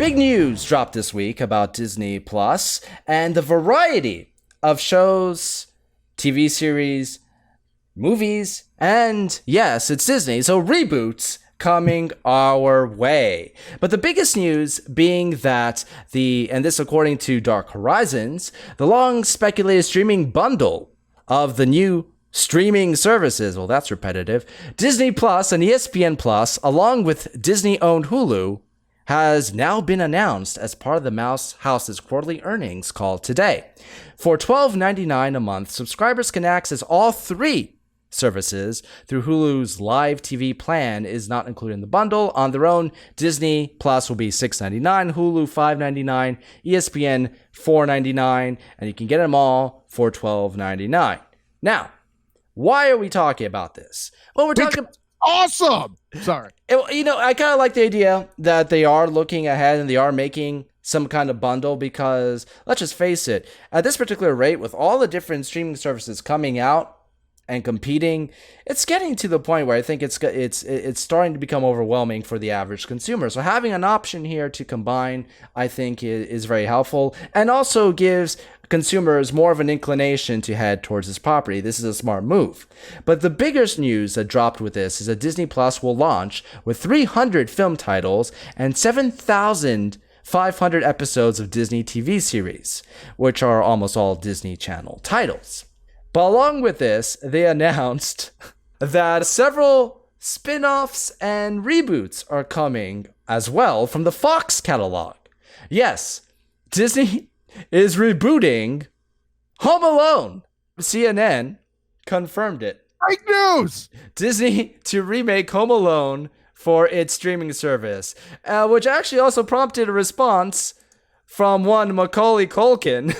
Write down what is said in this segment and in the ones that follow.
big news dropped this week about Disney Plus and the variety of shows, TV series, movies, and yes, it's Disney, so reboots coming our way. But the biggest news being that and this according to Dark Horizons, the long speculated streaming bundle of the new streaming services, well, that's repetitive, Disney Plus and ESPN Plus, along with Disney-owned Hulu, has now been announced as part of the Mouse House's quarterly earnings call today. For $12.99 a month, subscribers can access all three services through Hulu's live TV plan is not included in the bundle. On their own, Disney Plus will be $6.99, Hulu $5.99, ESPN $4.99, and you can get them all for $12.99. Now, why are we talking about this? Well, we're talking... Awesome! Sorry. I kind of like the idea that they are looking ahead and they are making some kind of bundle because, let's just face it, at this particular rate, with all the different streaming services coming out and competing, it's getting to the point where I think it's starting to become overwhelming for the average consumer. So having an option here to combine, I think, is very helpful and also gives consumers more of an inclination to head towards this property. This is a smart move. But the biggest news that dropped with this is that Disney Plus will launch with 300 film titles and 7,500 episodes of Disney TV series, which are almost all Disney Channel titles. But along with this, they announced that several spin-offs and reboots are coming as well from the Fox catalog. Yes, Disney is rebooting Home Alone. CNN confirmed it. Fake news! Disney to remake Home Alone for its streaming service, which actually also prompted a response from one Macaulay Culkin.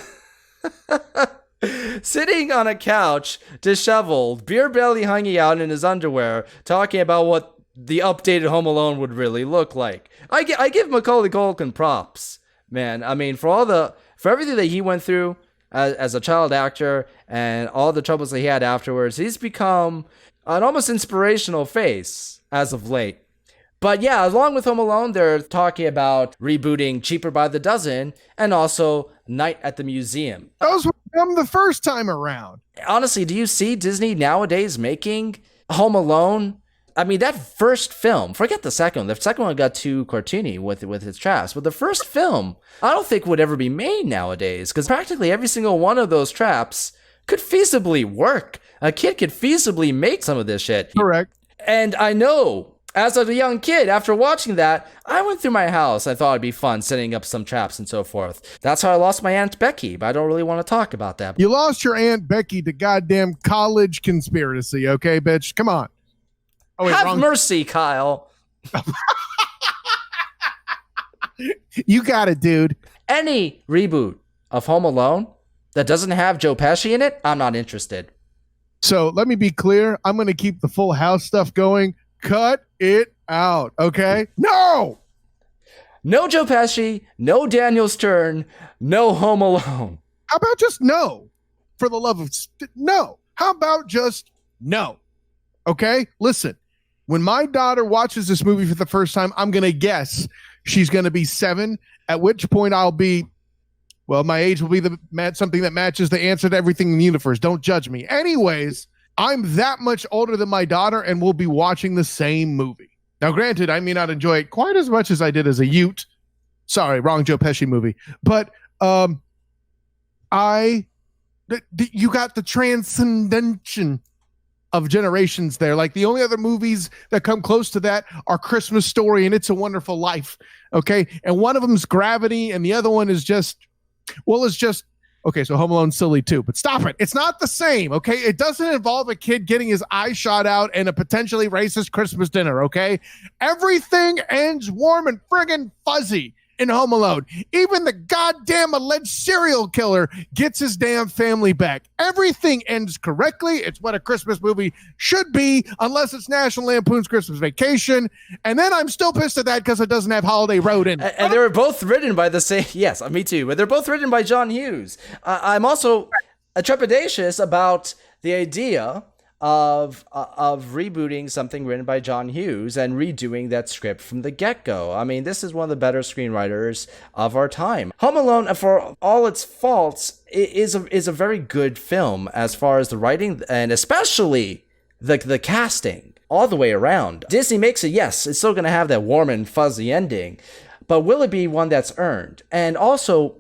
Sitting on a couch, disheveled, beer belly hanging out in his underwear, talking about what the updated Home Alone would really look like. I give Macaulay Culkin props, man. I mean, for everything that he went through as a child actor and all the troubles that he had afterwards, he's become an almost inspirational face as of late. But yeah, along with Home Alone, they're talking about rebooting Cheaper by the Dozen and also Night at the Museum. Those were dumb the first time around. Honestly, do you see Disney nowadays making Home Alone? I mean, that first film, forget the second one. The second one got too cartoony with its traps. But the first film, I don't think would ever be made nowadays because practically every single one of those traps could feasibly work. A kid could feasibly make some of this shit. Correct. And I know, as a young kid, after watching that, I went through my house. I thought it'd be fun setting up some traps and so forth. That's how I lost my Aunt Becky, but I don't really want to talk about that. You lost your Aunt Becky to goddamn college conspiracy, okay, bitch? Come on. Oh, wait, have mercy, Kyle. You got it, dude. Any reboot of Home Alone that doesn't have Joe Pesci in it, I'm not interested. So let me be clear. I'm going to keep the Full House stuff going. Cut it out, okay? No! No Joe Pesci, no Daniel Stern, no Home Alone. How about just no? For the love of... no. How about just no? Okay? Listen, when my daughter watches this movie for the first time, I'm going to guess she's going to be 7, at which point I'll be... well, my age will be something that matches the answer to everything in the universe. Don't judge me. Anyways... I'm that much older than my daughter and we'll be watching the same movie. Now, granted, I may not enjoy it quite as much as I did as a Ute. Sorry, wrong Joe Pesci movie. But you got the transcendentation of generations there. Like the only other movies that come close to that are Christmas Story and It's a Wonderful Life. Okay. And one of them is Gravity and the other one is just, okay, so Home Alone's silly too, but stop it. It's not the same, okay? It doesn't involve a kid getting his eye shot out and a potentially racist Christmas dinner, okay? Everything ends warm and friggin' fuzzy in Home Alone. Even the goddamn alleged serial killer gets his damn family back. Everything ends correctly. It's what a Christmas movie should be, unless it's National Lampoon's Christmas Vacation. And then I'm still pissed at that because it doesn't have Holiday Road in it. And they were both written by the same... yes, me too. But they're both written by John Hughes. I'm also trepidatious about the idea of rebooting something written by John Hughes and redoing that script from the get-go. I mean, this is one of the better screenwriters of our time. Home Alone, for all its faults, is a very good film as far as the writing and especially the casting all the way around. Disney makes it, yes, it's still going to have that warm and fuzzy ending, but will it be one that's earned? And also,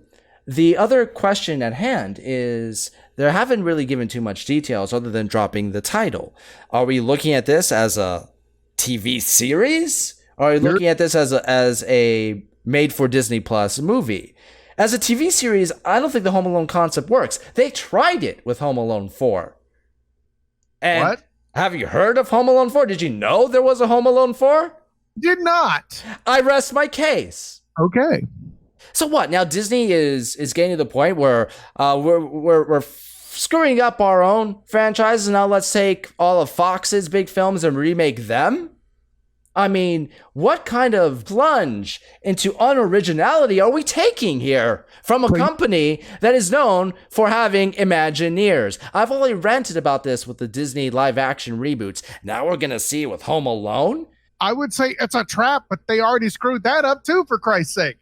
the other question at hand is they haven't really given too much details other than dropping the title. Are we looking at this as a TV series? Or are we looking at this as a made for Disney Plus movie? As a TV series, I don't think the Home Alone concept works. They tried it with Home Alone 4. And What? Have you heard of Home Alone 4? Did you know there was a Home Alone 4? Did not. I rest my case. Okay. So what? Now Disney is getting to the point where we're screwing up our own franchises. Now let's take all of Fox's big films and remake them. I mean, what kind of plunge into unoriginality are we taking here from a company that is known for having Imagineers? I've only ranted about this with the Disney live-action reboots. Now we're going to see it with Home Alone? I would say it's a trap, but they already screwed that up too, for Christ's sake.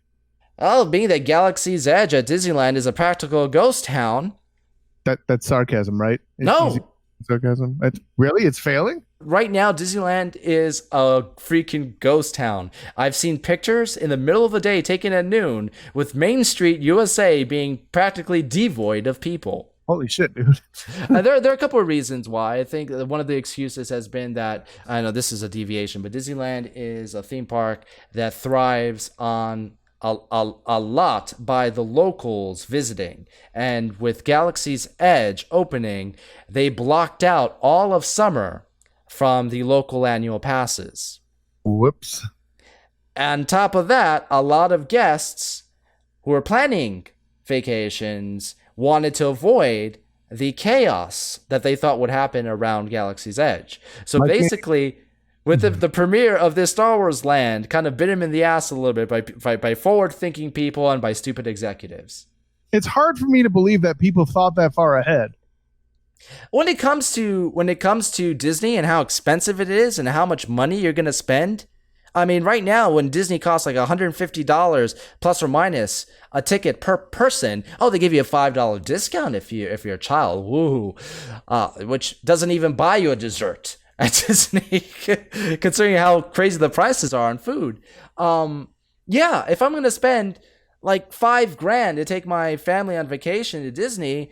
Well, being that Galaxy's Edge at Disneyland is a practical ghost town. That's sarcasm, right? No. Sarcasm? It's failing? Right now, Disneyland is a freaking ghost town. I've seen pictures in the middle of the day taken at noon with Main Street, USA being practically devoid of people. Holy shit, dude. There are a couple of reasons why. I think one of the excuses has been that, I know this is a deviation, but Disneyland is a theme park that thrives on a lot by the locals visiting. And with Galaxy's Edge opening, they blocked out all of summer from the local annual passes. Whoops. On top of that, a lot of guests who were planning vacations wanted to avoid the chaos that they thought would happen around Galaxy's Edge. So basically, with the premiere of this Star Wars land, kind of bit him in the ass a little bit by forward-thinking people and by stupid executives. It's hard for me to believe that people thought that far ahead. When it comes to Disney and how expensive it is and how much money you're going to spend, I mean, right now, when Disney costs like $150 plus or minus a ticket per person, they give you a $5 discount if you're a child, woo, which doesn't even buy you a dessert at Disney, considering how crazy the prices are on food. Yeah, if I'm gonna spend like $5,000 to take my family on vacation to Disney,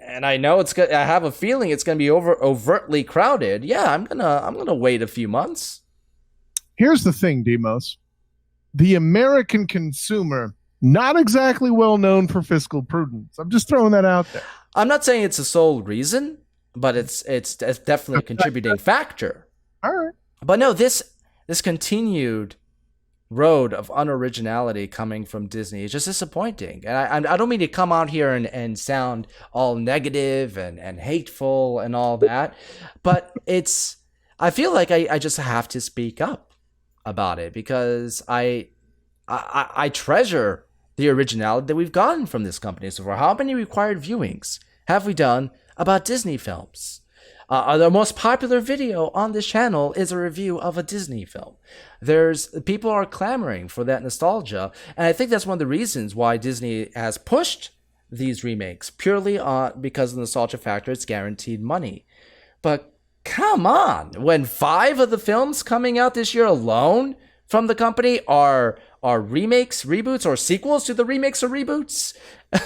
and I know I have a feeling it's gonna be overtly crowded. Yeah, I'm gonna wait a few months. Here's the thing, Demos. The American consumer, not exactly well known for fiscal prudence. I'm just throwing that out there. I'm not saying it's the sole reason, but it's definitely a contributing factor. All right. But no, this continued road of unoriginality coming from Disney is just disappointing. And I don't mean to come out here and sound all negative and hateful and all that, but I feel like I just have to speak up about it because I treasure the originality that we've gotten from this company so far. How many required viewings have we done about Disney films? The most popular video on this channel is a review of a Disney film. People are clamoring for that nostalgia, and I think that's one of the reasons why Disney has pushed these remakes, purely because of the nostalgia factor. It's guaranteed money. But come on, when 5 of the films coming out this year alone from the company are remakes, reboots, or sequels to the remakes or reboots,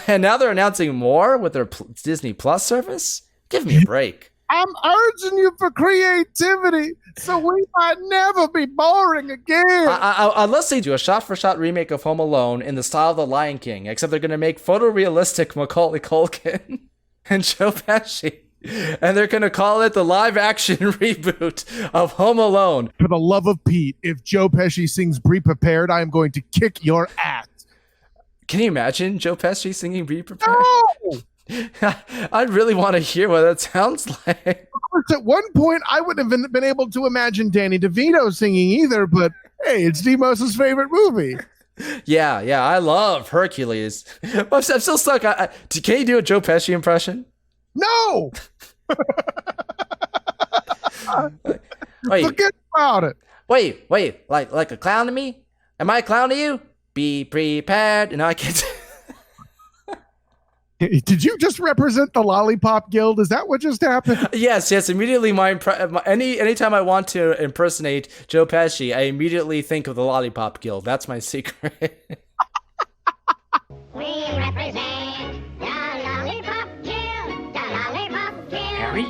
and now they're announcing more with their Disney Plus service, give me a break. I'm urging you for creativity, so we might never be boring again. Unless they do a shot-for-shot remake of Home Alone in the style of The Lion King, except they're going to make photorealistic Macaulay Culkin and Joe Pesci. And they're going to call it the live-action reboot of Home Alone. For the love of Pete, if Joe Pesci sings Be Prepared, I am going to kick your ass. Can you imagine Joe Pesci singing Be Prepared? No! I really want to hear what that sounds like. Of course, at one point, I wouldn't have been able to imagine Danny DeVito singing either, but hey, it's Demos' favorite movie. Yeah, I love Hercules. I'm still stuck. Can you do a Joe Pesci impression? No! Wait, Forget about it. wait, like a clown to me? Am I a clown to you? Be prepared. No, I can't. Did you just represent the Lollipop Guild? Is that what just happened? Yes. Immediately, anytime I want to impersonate Joe Pesci, I immediately think of the Lollipop Guild. That's my secret. We represent the Lollipop Guild, the Lollipop Guild. Harry?